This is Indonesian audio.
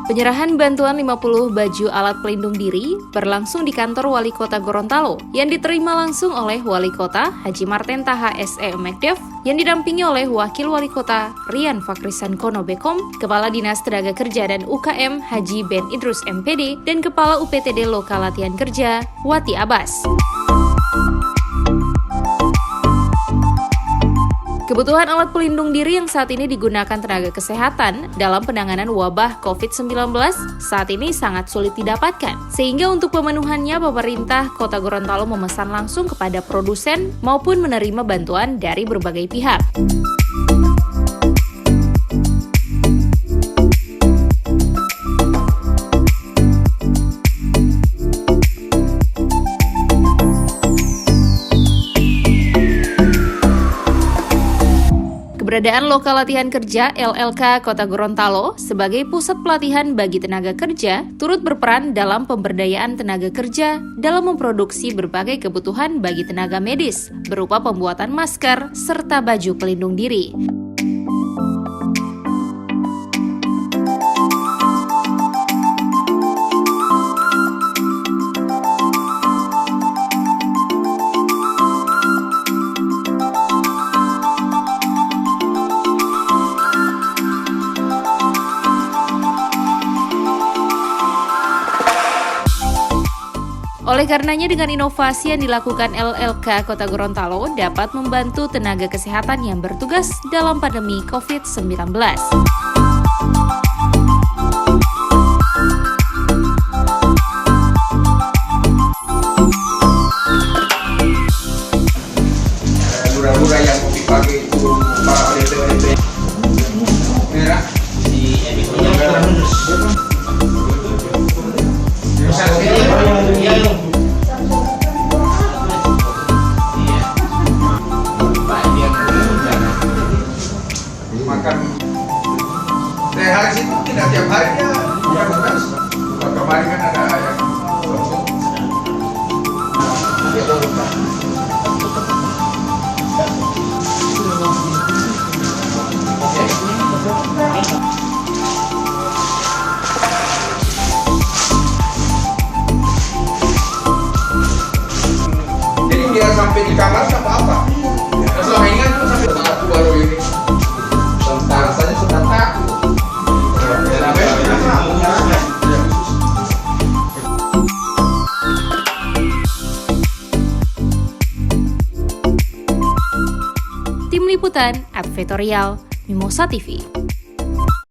Penyerahan bantuan 50 baju alat pelindung diri berlangsung di kantor Wali Kota Gorontalo yang diterima langsung oleh Wali Kota Haji Marten Taha S.E. Mekdev yang didampingi oleh Wakil Wali Kota Rian Fakrisan Kono Bekom, Kepala Dinas Tenaga Kerja dan UKM Haji Ben Idrus MPD, dan Kepala UPTD Lokal Latihan Kerja Wati Abbas. Kebutuhan alat pelindung diri yang saat ini digunakan tenaga kesehatan dalam penanganan wabah COVID-19 saat ini sangat sulit didapatkan. Sehingga untuk pemenuhannya, pemerintah Kota Gorontalo memesan langsung kepada produsen maupun menerima bantuan dari berbagai pihak. Keberadaan Lokal Latihan Kerja LLK Kota Gorontalo sebagai pusat pelatihan bagi tenaga kerja turut berperan dalam pemberdayaan tenaga kerja dalam memproduksi berbagai kebutuhan bagi tenaga medis berupa pembuatan masker serta baju pelindung diri. Oleh karenanya, dengan inovasi yang dilakukan LLK Kota Gorontalo dapat membantu tenaga kesehatan yang bertugas dalam pandemi COVID-19. Lura-lura yang mau dipakai itu para ODP merah di makan hari itu tidak tiap hari dia bukan terus. Kemarin kan ada yang itu jadi dia sampai di kamar tak apa-apa. Selama ini kan sampai aku baru ini tentang saja sudah takut. Tim Liputan Advertorial Mimosa TV.